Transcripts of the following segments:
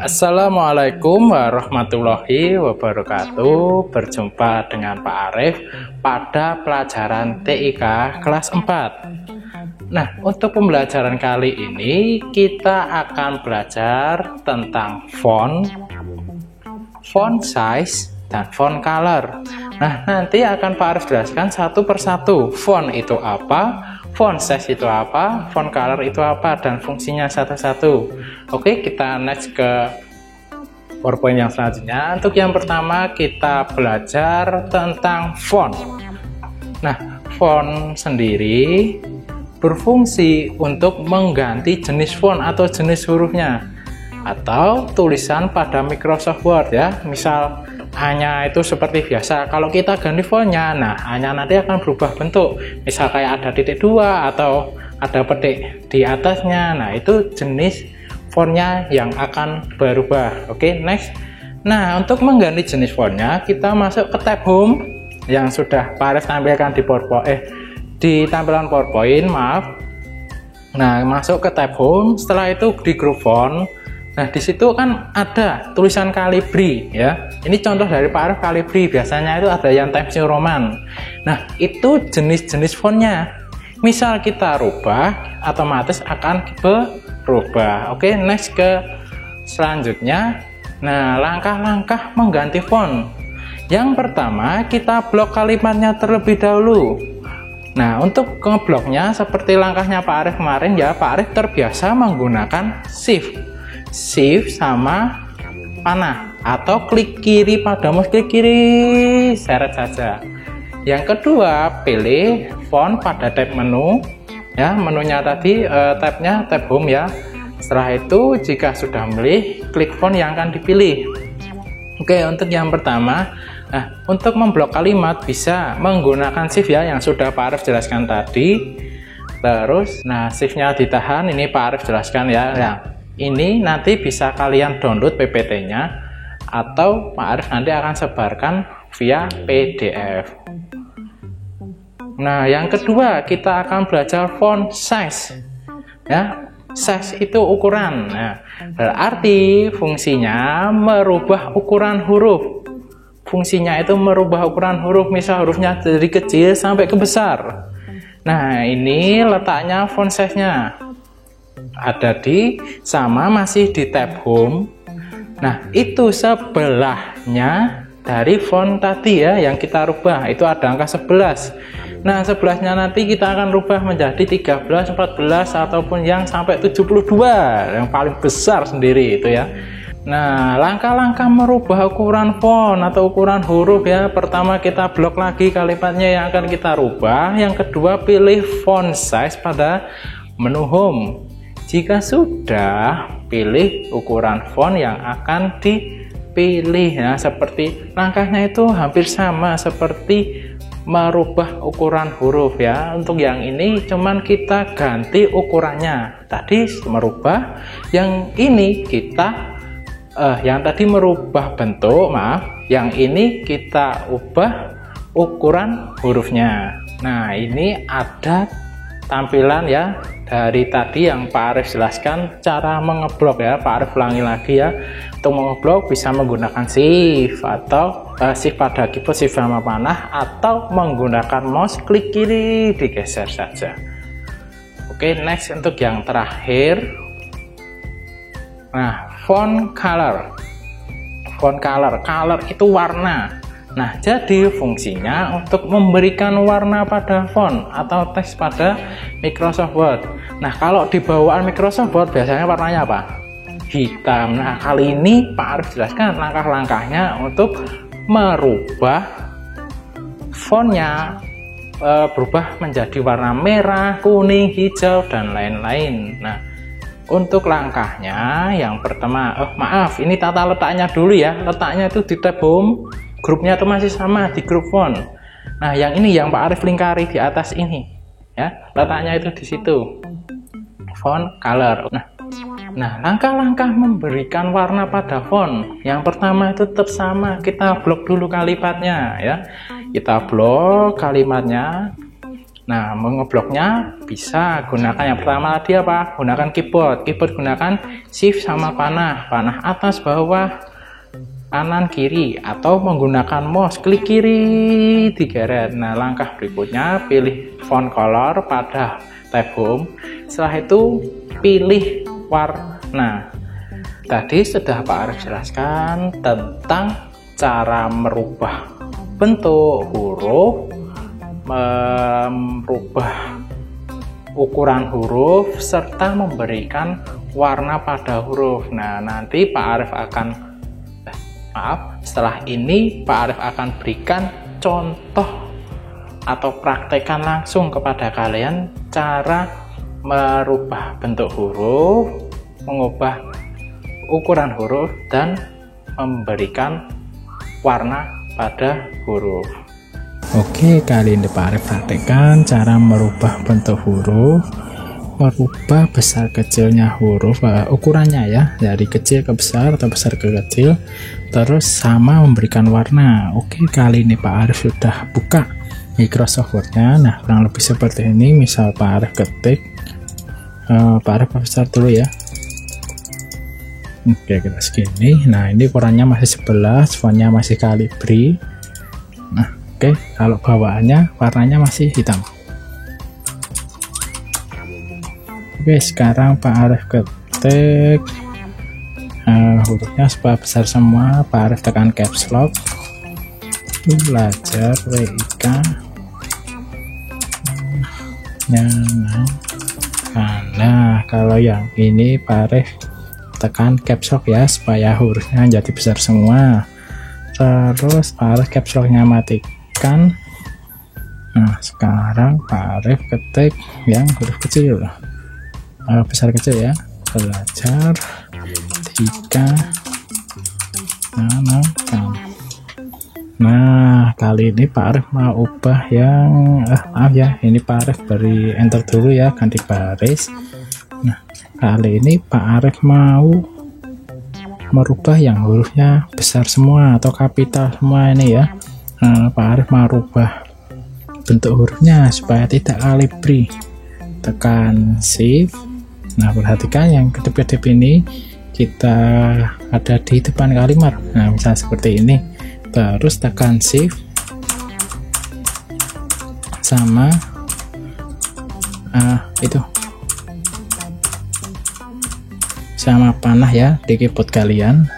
Assalamualaikum warahmatullahi wabarakatuh. Berjumpa dengan Pak Arif pada pelajaran TIK kelas 4. Nah, untuk pembelajaran kali ini kita akan belajar tentang font size, dan font color. Nah, nanti akan Pak Arif jelaskan satu persatu. Font itu apa, font size itu apa, font color itu apa, dan fungsinya satu-satu. Oke, kita next ke PowerPoint yang selanjutnya. Untuk yang pertama kita belajar tentang font. Nah, font sendiri berfungsi untuk mengganti jenis font atau jenis hurufnya atau tulisan pada Microsoft Word ya. Misal hanya itu seperti biasa, kalau kita ganti fontnya, nah hanya nanti akan berubah bentuk. Misal kayak ada titik dua atau ada petik di atasnya, nah itu jenis fontnya yang akan berubah. Oke, next. Nah, untuk mengganti jenis fontnya kita masuk ke tab home yang sudah Pak Arif tampilkan di PowerPoint, di tampilan PowerPoint, maaf. Nah, masuk ke tab home, setelah itu di group font. Nah, di situ kan ada tulisan Calibri ya. Ini contoh dari Pak Arif Calibri, biasanya itu ada yang Times New Roman. Nah, itu jenis-jenis fontnya. Misal kita rubah, otomatis akan berubah. Oke, next ke selanjutnya. Nah, langkah-langkah mengganti font. Yang pertama, kita blok kalimatnya terlebih dahulu. Nah, untuk ngebloknya seperti langkahnya Pak Arif kemarin ya, Pak Arif terbiasa menggunakan shift sama panah atau klik kiri pada mouse, klik kiri, seret saja. Yang kedua, pilih font pada tab menu ya, menunya tadi tabnya tab home ya. Setelah itu jika sudah memilih, klik font yang akan dipilih. Oke, untuk yang pertama, nah untuk memblok kalimat bisa menggunakan shift ya, yang sudah Pak Arif jelaskan tadi. Terus nah shiftnya ditahan, ini Pak Arif jelaskan ya. Nah, ini nanti bisa kalian download PPT-nya atau Pak Arif nanti akan sebarkan via PDF. Nah, yang kedua kita akan belajar font size ya. Size itu ukuran. Nah, berarti fungsinya merubah ukuran huruf. Fungsinya itu merubah ukuran huruf, misal hurufnya dari kecil sampai ke besar. Nah, ini letaknya font size-nya ada di sama, masih di tab home. Nah, itu sebelahnya dari font tadi ya yang kita rubah, itu ada angka 11. Nah, sebelahnya nanti kita akan rubah menjadi 13, 14 ataupun yang sampai 72, yang paling besar sendiri itu ya. Nah, langkah-langkah merubah ukuran font atau ukuran huruf ya. Pertama, kita blok lagi kalimatnya yang akan kita rubah. Yang kedua, pilih font size pada menu home. Jika sudah, pilih ukuran font yang akan dipilih ya. Seperti langkahnya itu hampir sama seperti merubah ukuran huruf ya. Untuk yang ini cuman kita ganti ukurannya. Tadi merubah, yang ini kita yang tadi merubah bentuk, maaf, yang ini kita ubah ukuran hurufnya. Nah, ini ada tampilan ya dari tadi yang Pak Arif jelaskan cara mengeblok ya. Pak Arif ulangi lagi ya. Untuk mengeblok bisa menggunakan shift atau shift pada keyboard, shift sama panah, atau menggunakan mouse, klik kiri, digeser saja. Oke, next untuk yang terakhir. Nah, font color. Font color, color itu warna. Nah, jadi fungsinya untuk memberikan warna pada font atau teks pada Microsoft Word. Nah, kalau di bawaan Microsoft Word biasanya warnanya apa? Hitam. Nah, kali ini Pak Arif jelaskan langkah-langkahnya untuk merubah fontnya berubah menjadi warna merah, kuning, hijau, dan lain-lain. Nah, untuk langkahnya yang pertama, maaf, ini tata letaknya dulu ya. Letaknya itu di tab home. Grupnya itu masih sama di grup font. Nah, yang ini yang Pak Arif lingkari di atas ini ya, letaknya itu di situ, font color. Nah, langkah-langkah memberikan warna pada font yang pertama itu tetap sama, kita blok dulu kalimatnya ya. Kita blok kalimatnya. Nah, mengebloknya bisa gunakan yang pertama tadi apa? Gunakan keyboard. Keyboard gunakan shift sama panah. Panah atas, bawah, kanan, kiri, atau menggunakan mouse klik kiri digeret. Nah, langkah berikutnya pilih font color pada tab home. Setelah itu pilih warna. Tadi sudah Pak Arif jelaskan tentang cara merubah bentuk huruf, merubah ukuran huruf, serta memberikan warna pada huruf. Nah, nanti Pak Arif akan setelah ini Pak Arif akan berikan contoh atau praktekkan langsung kepada kalian cara merubah bentuk huruf, mengubah ukuran huruf, dan memberikan warna pada huruf. Oke, kali ini Pak Arif praktekkan cara merubah bentuk huruf, merubah besar kecilnya huruf, ukurannya ya, dari kecil ke besar atau besar ke kecil, terus sama memberikan warna. Oke, kali ini Pak Arif sudah buka Microsoft Word-nya. Nah, kurang lebih seperti ini. Misal Pak Arif ketik, Pak Arif besar dulu ya. Oke, kita segini. Nah, ini ukurannya masih 11, fontnya masih Calibri. Nah, oke, kalau bawaannya warnanya masih hitam. Oke, sekarang Pak Arif ketik hurufnya supaya besar semua. Pak Arif tekan caps lock, belajar WIK. Nah, kalau yang ini Pak Arif tekan caps lock ya, supaya hurufnya jadi besar semua. Terus Pak Arif caps locknya matikan. Nah, sekarang Pak Arif ketik yang huruf kecil, besar kecil ya, belajar 3 Nah, kali ini Pak Arif mau ubah yang maaf ya, ini Pak Arif beri enter dulu ya, ganti baris. Nah, kali ini Pak Arif mau merubah yang hurufnya besar semua atau kapital semua ini ya. Pak Arif mau rubah bentuk hurufnya supaya tidak Calibri. Tekan shift. Nah, perhatikan yang kedip-kedip ini kita ada di depan kalimat. Nah, misalnya seperti ini. Terus tekan shift sama itu sama panah ya di keyboard kalian.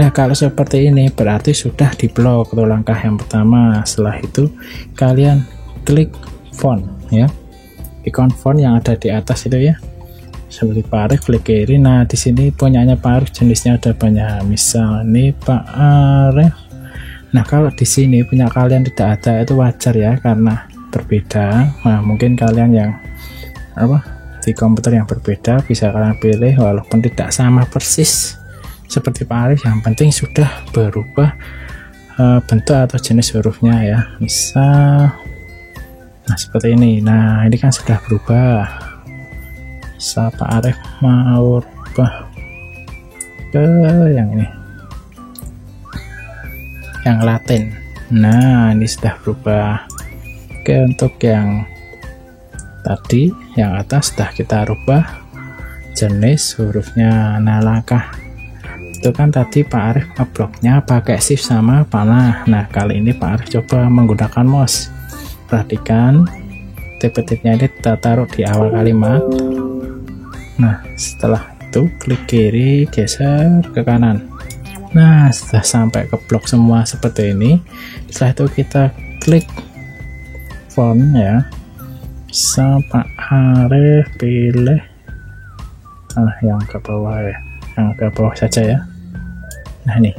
Nah, kalau seperti ini berarti sudah diblok atau langkah yang pertama. Setelah itu kalian klik font ya, ikon font yang ada di atas itu ya, seperti Pak Arif klik kiri. Nah, di sini punyanya Pak Arif jenisnya ada banyak, misal ini Pak Arif. Nah, kalau di sini punya kalian tidak ada itu wajar ya, karena berbeda. Nah, mungkin kalian yang di komputer yang berbeda bisa kalian pilih walaupun tidak sama persis seperti Pak Arif, yang penting sudah berubah bentuk atau jenis hurufnya ya. Misal nah seperti ini. Nah, ini kan sudah berubah. Misal Pak Arif mau ubah ke yang ini, yang Latin. Nah, ini sudah berubah. Oke, untuk yang tadi yang atas sudah kita rubah jenis hurufnya. Nah, langkah itu kan tadi Pak Arif ngebloknya pakai shift sama panah. Nah, kali ini Pak Arif coba menggunakan mouse. Perhatikan tip-tipnya ini kita taruh di awal kalimat. Nah, setelah itu klik kiri, geser ke kanan. Nah, sudah sampai ke blok semua seperti ini. Setelah itu kita klik font ya, bisa Pak Arif pilih yang ke bawah ya, yang ke bawah saja ya. Nah, ini.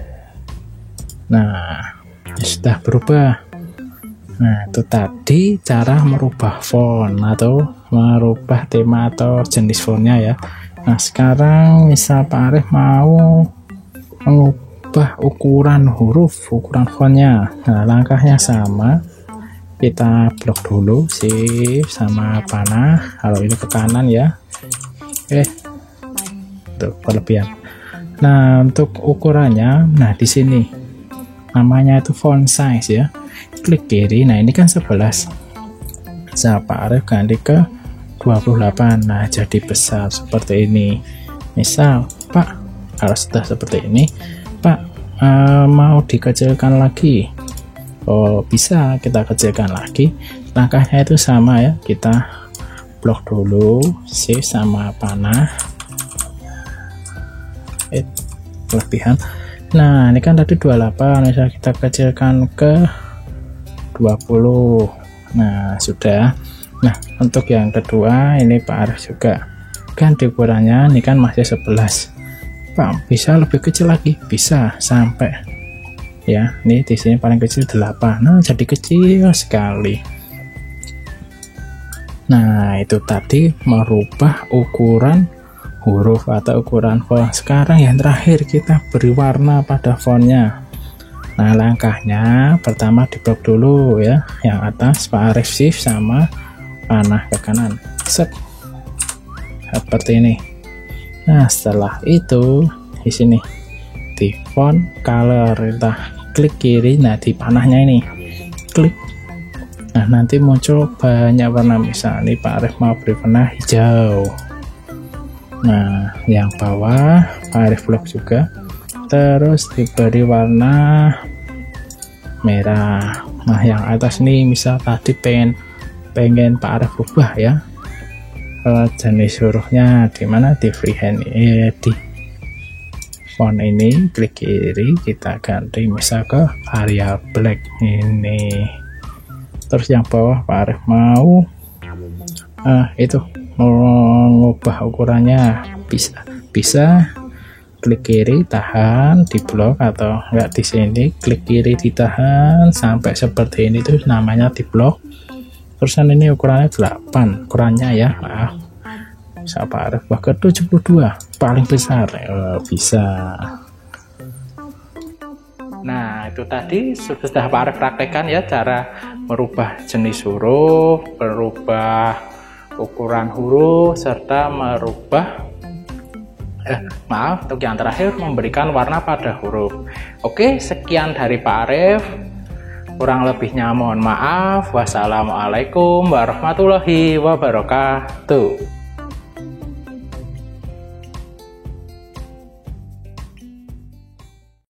Nah, sudah berubah. Nah, itu tadi cara merubah font atau merubah tema atau jenis fontnya ya. Nah, sekarang misal Pak Arif mau mengubah ukuran huruf, ukuran fontnya. Nah, langkahnya sama, kita blok dulu shift sama panah. Kalau ini ke kanan ya, untuk berlebihan. Nah, untuk ukurannya, nah di sini namanya itu font size ya, klik kiri. Nah, ini kan 11 Saya Pak Arif ganti ke 28. Nah, jadi besar seperti ini. Misal, Pak, kalau sudah seperti ini, Pak, mau dikecilkan lagi. Oh, bisa kita kecilkan lagi. Langkahnya itu sama ya. Kita blok dulu, shift sama panah. Kelebihan. Nah, ini kan tadi 28, misalnya kita kecilkan ke 20. Nah, sudah. Nah, untuk yang kedua ini Pak Arif juga ganti ukurannya. Ini kan masih 11. Pak, bisa lebih kecil lagi? Bisa, sampai ya. Ini di sini paling kecil 8. Nah, jadi kecil sekali. Nah, itu tadi merubah ukuran huruf atau ukuran font. Sekarang yang terakhir kita beri warna pada fontnya. Nah, langkahnya pertama diblok dulu ya, yang atas Pak Arif shift sama panah ke kanan, set seperti ini. Nah, setelah itu di sini di font color kita klik kiri. Nah, di panahnya ini klik. Nah, nanti muncul banyak warna. Misalnya Pak Arif mau beri warna hijau. Nah, yang bawah Pak Arif blok juga, terus diberi warna merah. Nah, yang atas nih misal tadi pengen Pak Arif ubah ya jenis hurufnya, dimana di freehand di font ini, klik kiri, kita ganti misal ke Arial Black ini. Terus yang bawah Pak Arif mau itu mengubah ukurannya, bisa klik kiri tahan di blok, atau enggak di sini klik kiri ditahan sampai seperti ini, itu namanya di blok. Terusan ini ukurannya 8 ukurannya ya, maaf Pak Arif ke 72 paling besar. Bisa. Nah, itu tadi sudah Pak Arif praktekkan ya, cara merubah jenis huruf, berubah ukuran huruf, serta merubah untuk yang terakhir memberikan warna pada huruf. Oke, sekian dari Pak Arif. Kurang lebihnya mohon maaf. Wassalamualaikum warahmatullahi wabarakatuh.